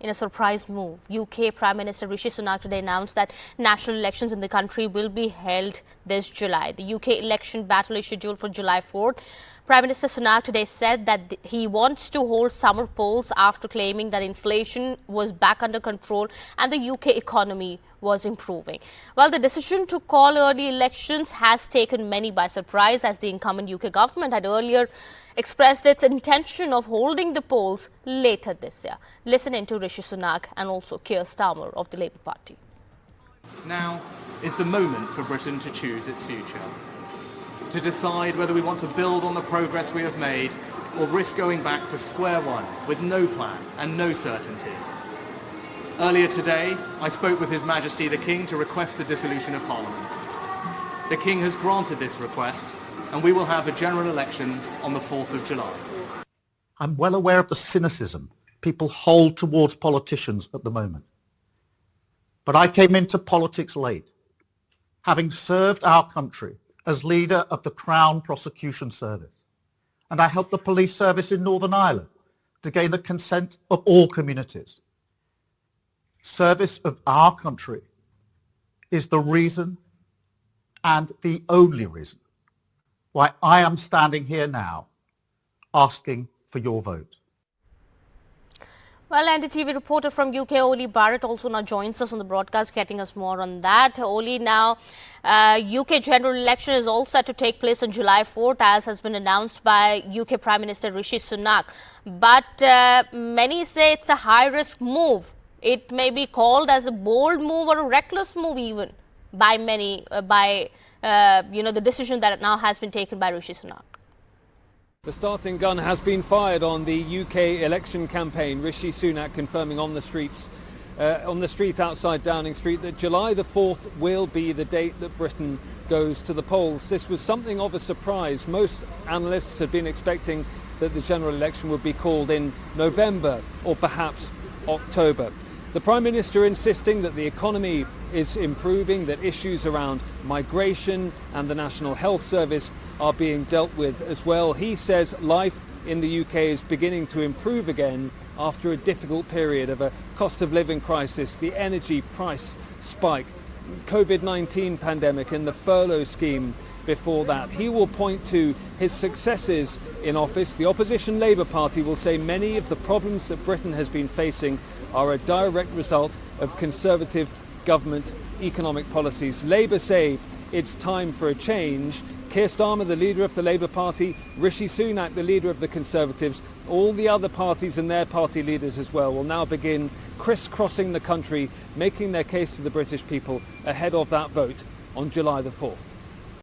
In a surprise move, UK Prime Minister Rishi Sunak today announced that national elections in the country will be held this July. The UK election battle is scheduled for July 4th. Prime Minister Sunak today said that he wants to hold summer polls after claiming that inflation was back under control and the UK economy was improving. Well, the decision to call early elections has taken many by surprise, as the incumbent UK government had earlier expressed its intention of holding the polls later this year. Listen into Rishi Sunak and also Keir Starmer of the Labour Party. Now is the moment for Britain to choose its future, to decide whether we want to build on the progress we have made or risk going back to square one with no plan and no certainty. Earlier today, I spoke with His Majesty the King to request the dissolution of Parliament. The King has granted this request, and we will have a general election on the 4th of July. I'm well aware of the cynicism people hold towards politicians at the moment. But I came into politics late, having served our country as leader of the Crown Prosecution Service. And I helped the police service in Northern Ireland to gain the consent of all communities. Service of our country is the reason and the only reason why I am standing here now asking for your vote. Well, NDTV reporter from UK, Oli Barret, also now joins us on the broadcast, getting us more on that. Oli, now UK general election is all set to take place on July 4th, as has been announced by UK Prime Minister Rishi Sunak. But many say it's a high-risk move. It may be called as a bold move or a reckless move even by many, the decision that now has been taken by Rishi Sunak. The starting gun has been fired on the UK election campaign. Rishi Sunak confirming on the street outside Downing Street that July the 4th will be the date that Britain goes to the polls. This was something of a surprise. Most analysts had been expecting that the general election would be called in November or perhaps October. The Prime Minister insisting that the economy is improving, that issues around migration and the National Health Service are being dealt with as well. He says life in the UK is beginning to improve again after a difficult period of a cost of living crisis, the energy price spike, COVID-19 pandemic and the furlough scheme before that. He will point to his successes in office. The opposition Labour Party will say many of the problems that Britain has been facing are a direct result of Conservative government economic policies. Labour say it's time for a change. Keir Starmer, the leader of the Labour Party, Rishi Sunak, the leader of the Conservatives, all the other parties and their party leaders as well will now begin crisscrossing the country, making their case to the British people ahead of that vote on July the 4th.